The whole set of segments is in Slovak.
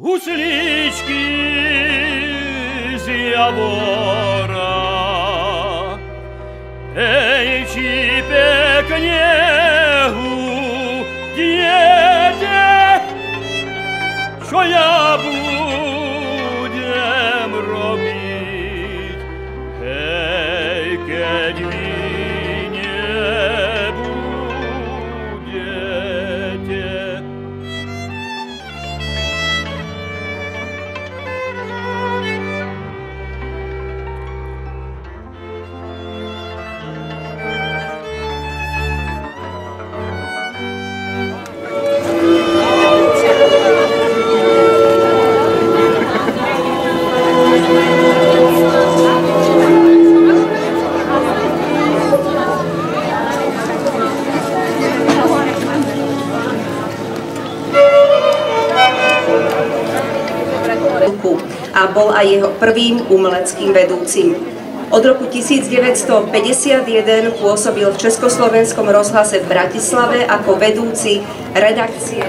Husličky z Javora, ej, či pekne hudete, čo ja budem robiť, hej, keď vy nebudete. A bol aj jeho prvým umeleckým vedúcim. Od roku 1951 pôsobil v Československom rozhlase v Bratislave ako vedúci redakcie.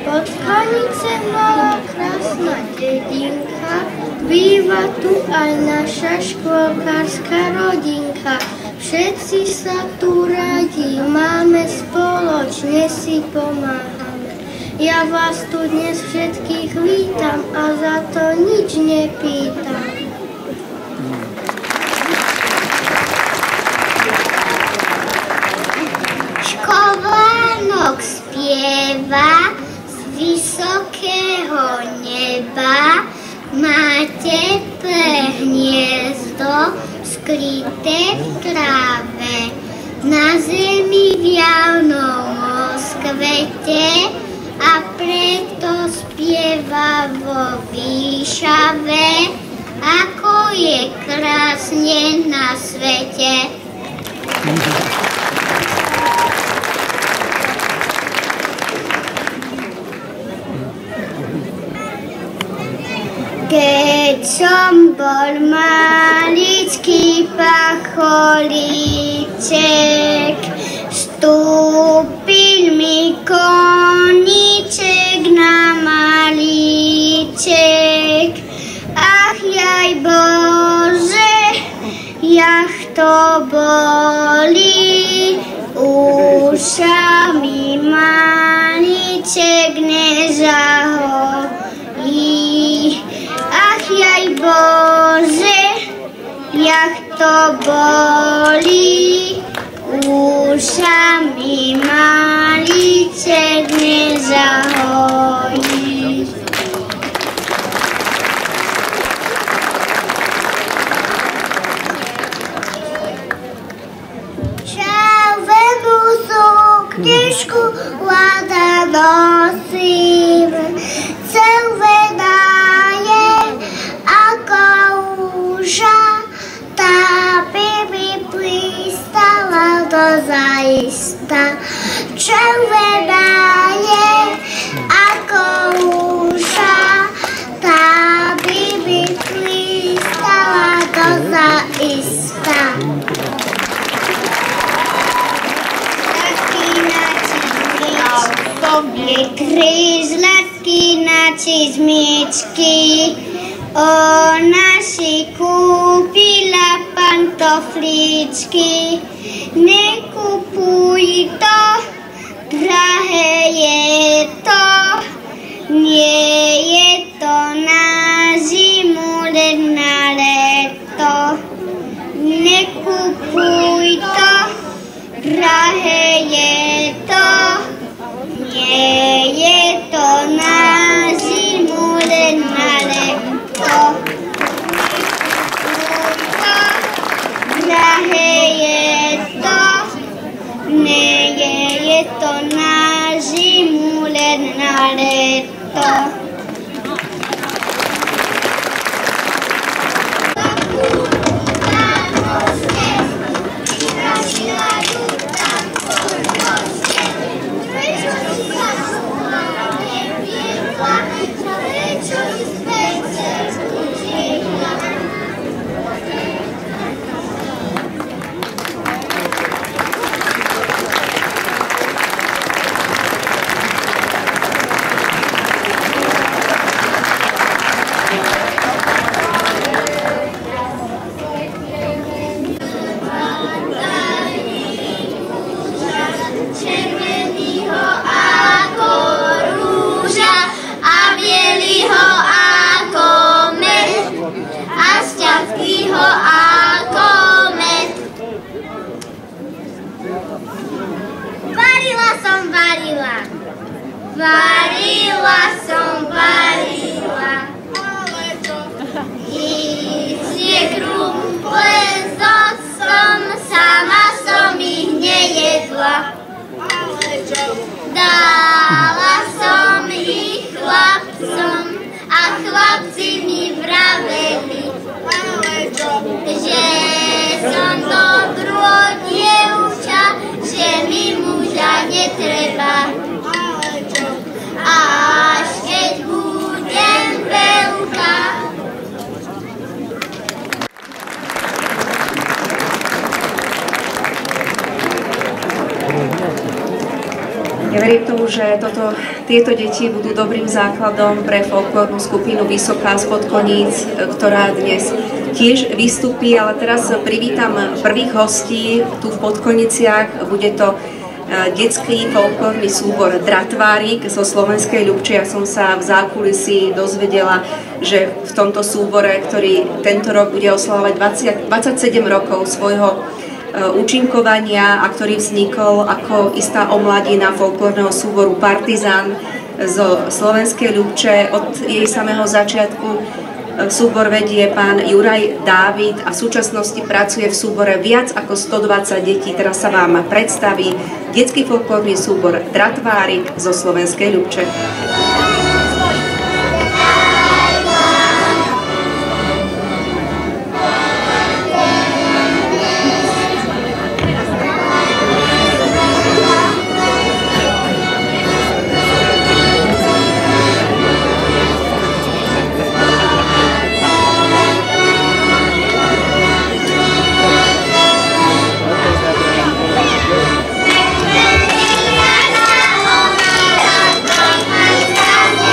Pod Chanicem malá krásna dedinka, býva tu aj naša škôlkárska rodinka. Všetci sa tu radi máme, spoločne si pomáhame. Ja vás tu dnes všetkých vítam a za to nič nepýtam. Školánok spieva z vysokého neba, má teplé hniezdo skryté v tráve. Na zemi v javnom rozkvete a preto spieva vo výšave, ako je krásne na svete. Keď som bol maličký pacholíček, vstúpil mi koníček na malíček. Ach jaj Bože, jak to bolí, ušami malíček nezahojí. Ach jaj Bože, jak to bolí, ušami malíček nezahojí. Červenú sukničku vláda nosím, červená je ako rúža, tá by mi pristala do zaista. Červená je ako rúža, tá by mi pristala do zaista. Je kryzlatky na čizmičky, ona si kúpila pantofličky. Nekupuj to, drahé je to, nie je to na zimu, len na leto. Nekupuj to, drahé je to, nie nie je to na zimu, len na leto. Drahé je to, nie je to na zimu, len na leto. Varila. I sniegru len s octom, sama som ich nejedla. Dala som ich chlapcom a chlapci mi vraveli, že som dobrú dievča, že mi muža netreba. Až keď budem veľká. Ja verím tomu, že tieto deti budú dobrým základom pre folklórnu skupinu Vysoká z Podkoníc, ktorá dnes tiež vystúpi, ale teraz privítam prvých hostí tu v Podkoniciach. Bude to detský folklórny súbor Dratvárik zo Slovenskej Ľubče. Ja som sa v zákulisí dozvedela, že v tomto súbore, ktorý tento rok bude oslavovať 27 rokov svojho účinkovania a ktorý vznikol ako istá omladina folklórneho súboru Partizán zo Slovenskej Ľubče. Od jej samého začiatku súbor vedie pán Juraj Dávid a v súčasnosti pracuje v súbore viac ako 120 detí. Teraz sa vám predstaví detský folklórny súbor Dratvárik zo Slovenskej Ľubče. Thank you.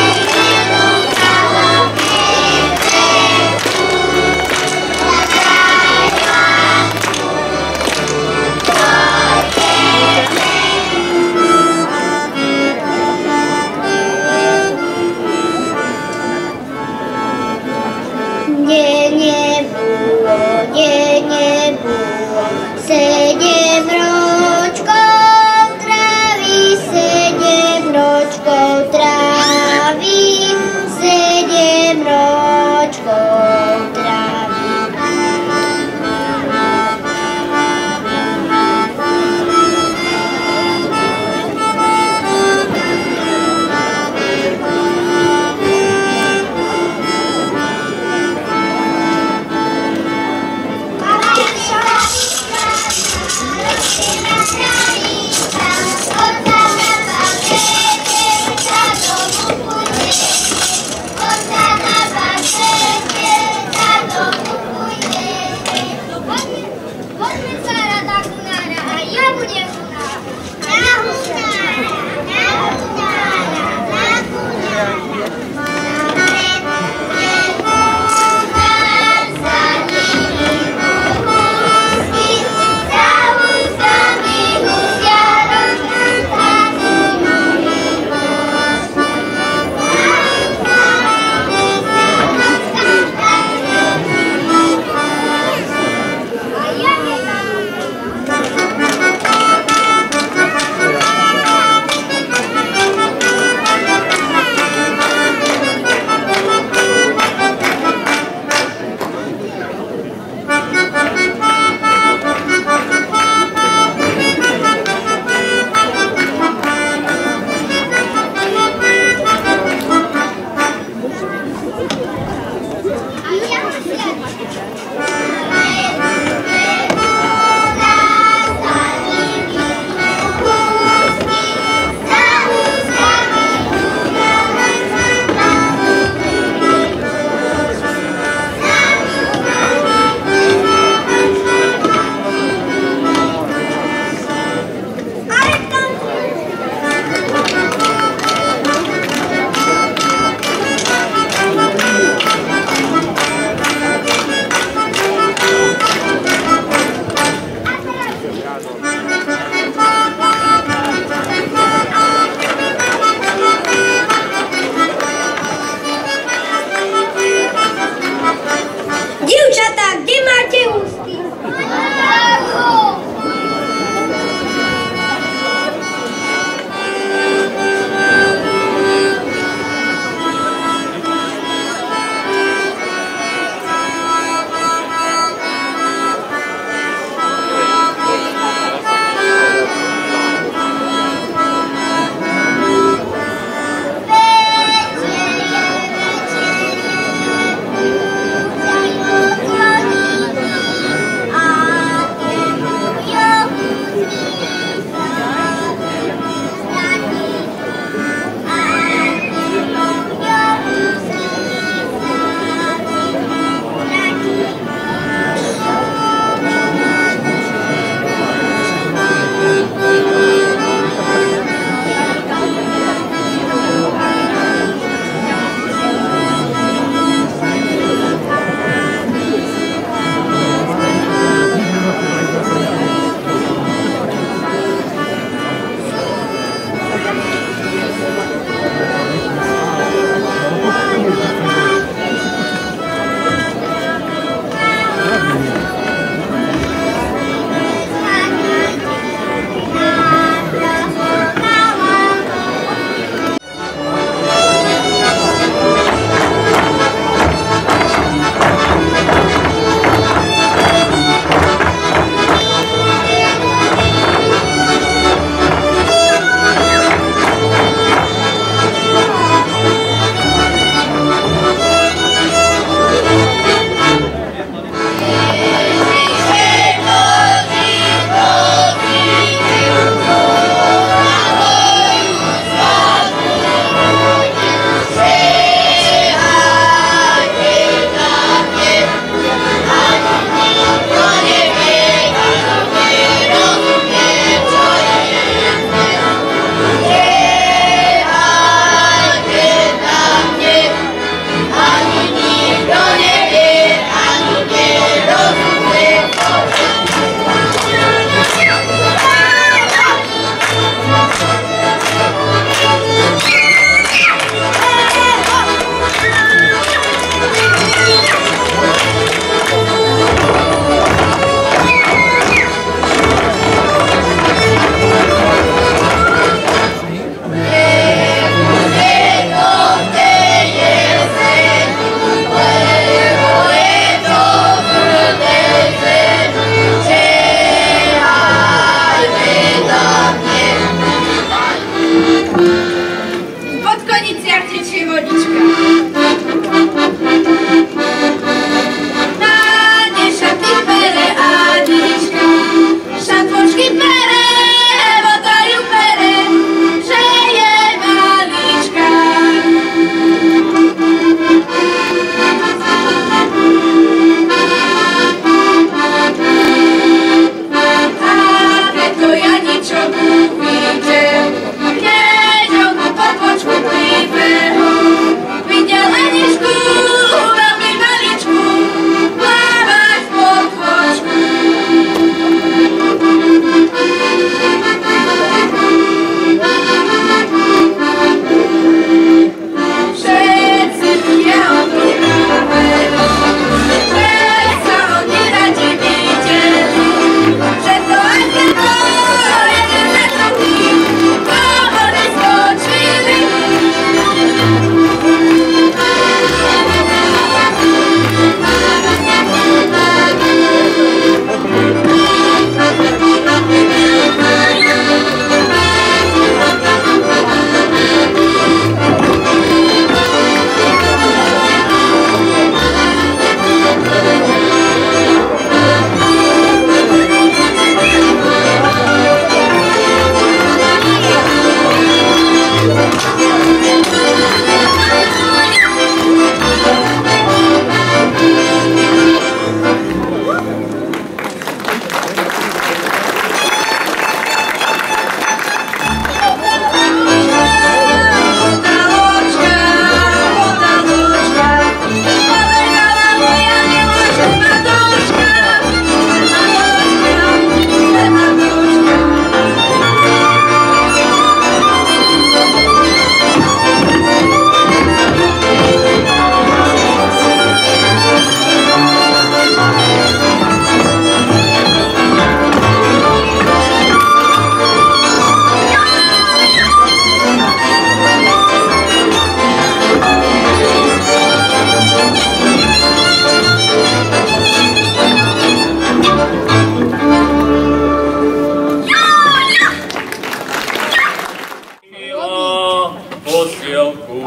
posielku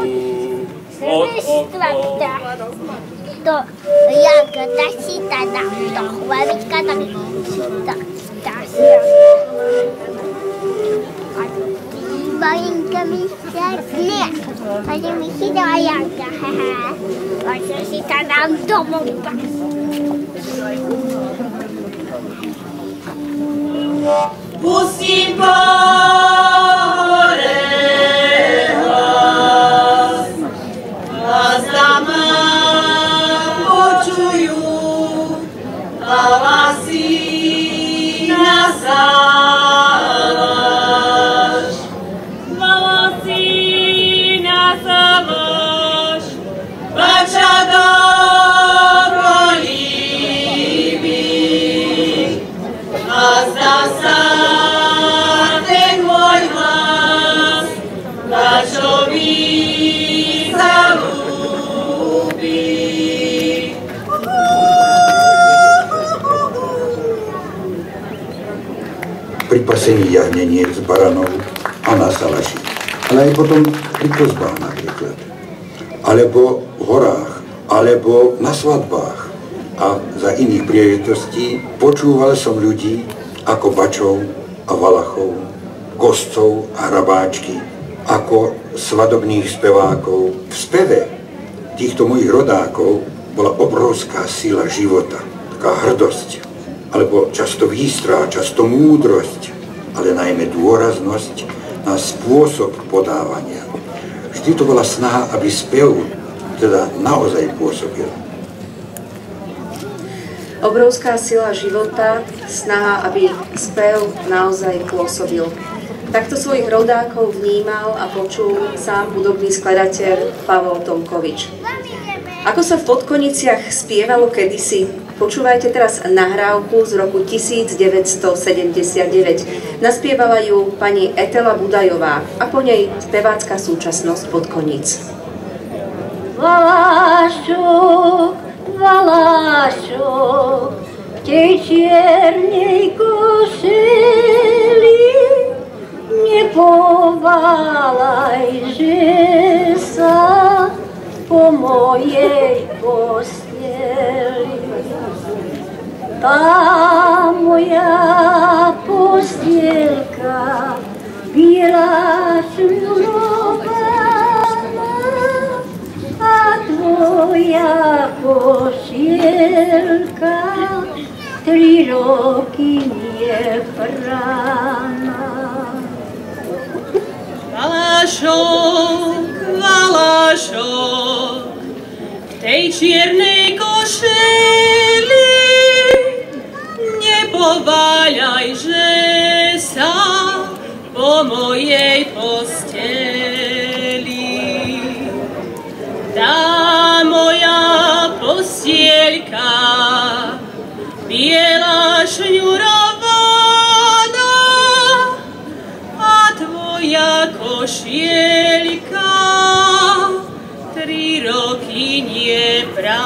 od okov. To jak daší teda do chlebička, tak daší. A malinka mi se snie. Takže mi chytala Janka, haha. Takže si to dám domov. Pustím pore hlas, hlas dama počujú, hlasy na závaž. Hlasy na závaž, bača do kolíby, a zdá sa ten môj hlas, bačovi zalúbi. Pri pasení jahneniec, baranov a na salaši, ale aj potom pri kozbách napríklad, alebo v horách, alebo na svadbách a za iných príležitostí počúval som ľudí ako bačov a valachov, koscov a hrabáčky, ako svadobných spevákov. V speve týchto mojich rodákov bola obrovská sila života, taká hrdosť, alebo často výstrah, často múdrosť, ale najmä dôraznosť na spôsob podávania. Vždy to bola snaha, aby spev teda naozaj pôsobil. Obrovská sila života, snaha, aby spev naozaj pôsobil. Takto svojich rodákov vnímal a počul sám hudobný skladateľ Pavol Tomkovič. Ako sa v Podkoniciach spievalo kedysi, počúvajte teraz nahrávku z roku 1979. Naspievala ju pani Etela Budajová a po nej spevácka súčasnosť Podkoníc. Valašok, Valašok, v tej čiernej košeli, nepovalaj, že sa po mojej posteli. Tá moja postielka, biela šňurovaná, a tvoja pošielka 3 roky neprana. Valašok, Valašok, v tej čiernej košeli, nepováľaj, že sa po mojej posteli. Tá moja postieľka, biela šňurovaná, a tvoja košielka 3 roky nepraná.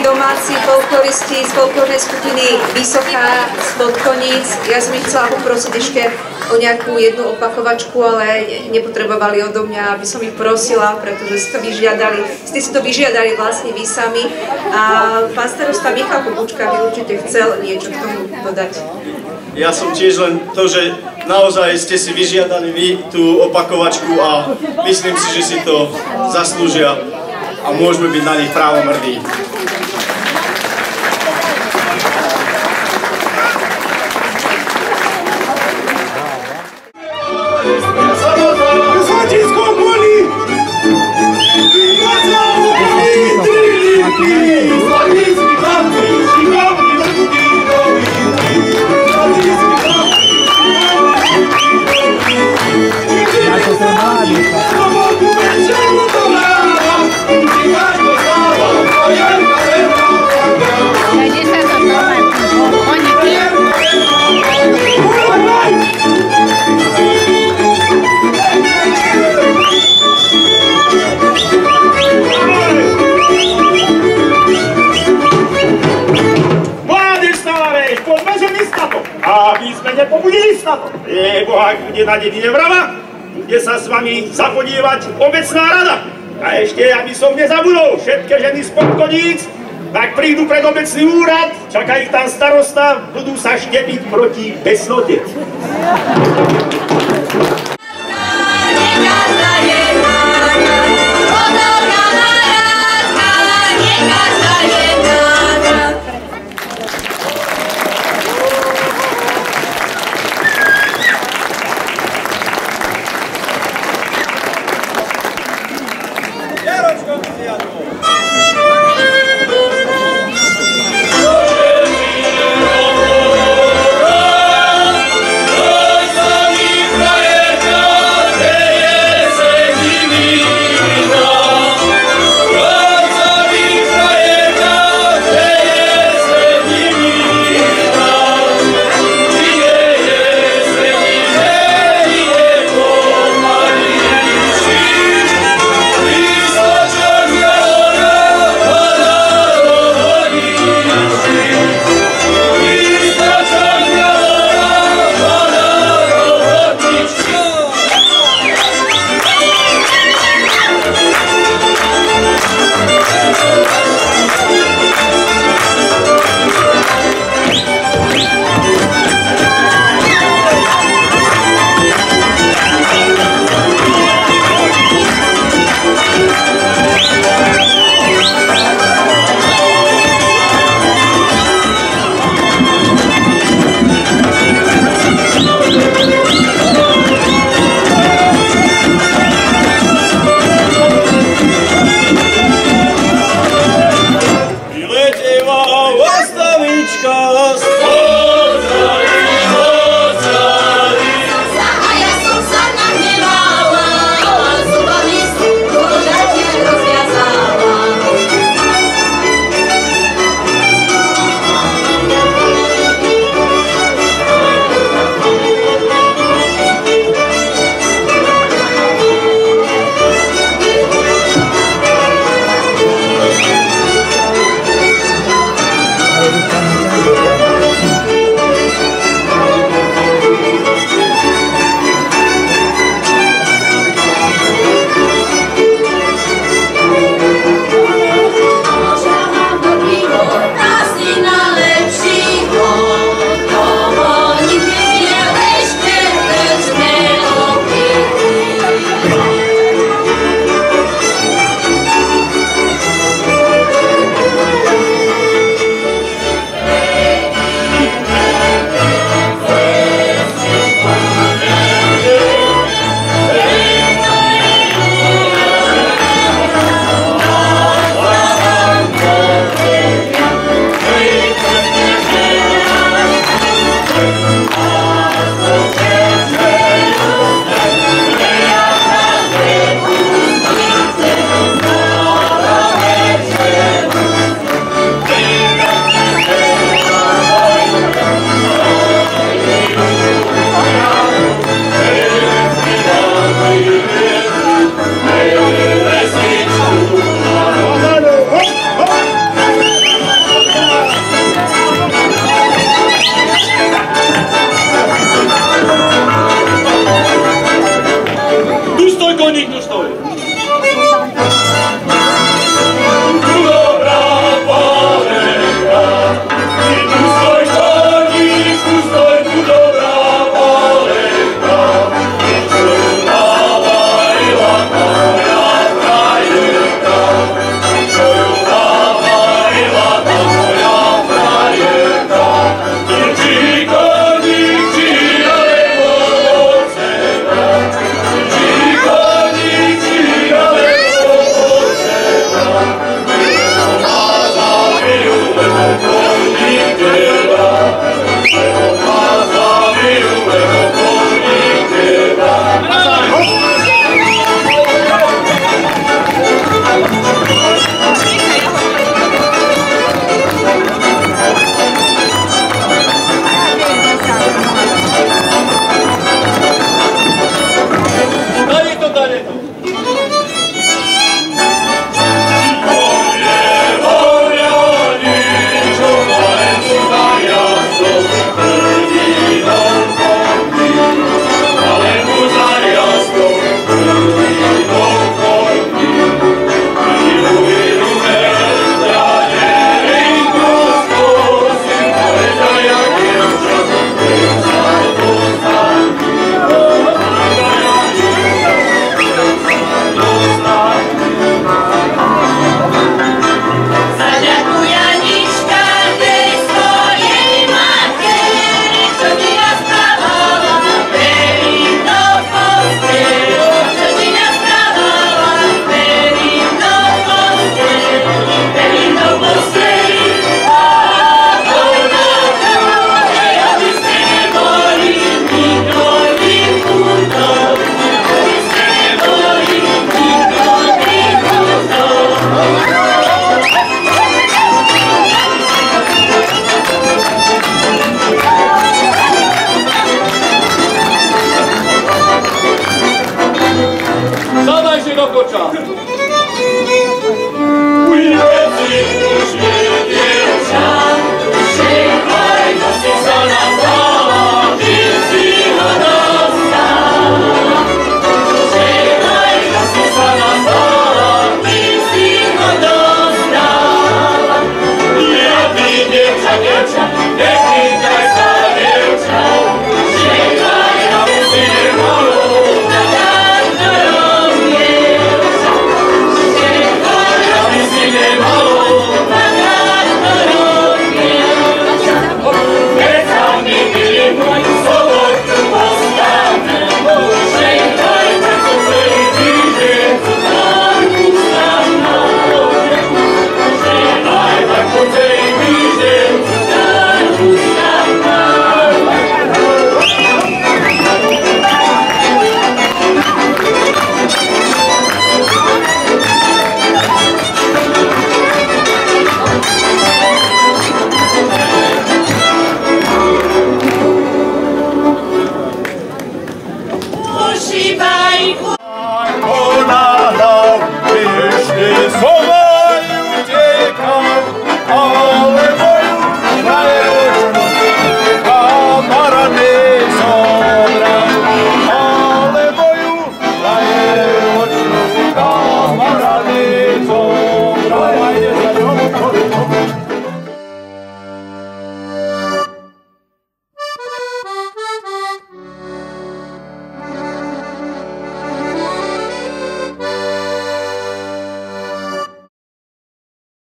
domáci folkloristi z folklórnej skupiny Vysoká z Podkoníc. Ja som ich chcela poprosiť ešte o nejakú jednu opakovačku, ale nepotrebovali odo mňa, aby som ich prosila, pretože ste si to vyžiadali vlastne vy sami. A pán starosta Michal Kubučka by určite chcel niečo k tomu dodať. Ja som tiež len to, že naozaj ste si vyžiadali vy tú opakovačku a myslím si, že si to zaslúžia a môžeme byť na nich právom hrdí. Aby sme nepobudili snad, lebo ak bude na dedine Vrava, bude sa s vami zapodievať obecná rada. A ešte, aby som nezabudol, všetky ženy z Podkoníc, tak prídu pred obecný úrad, čaká ich tam starosta, budú sa štepiť proti besnote. Yes. do koča. Ujde!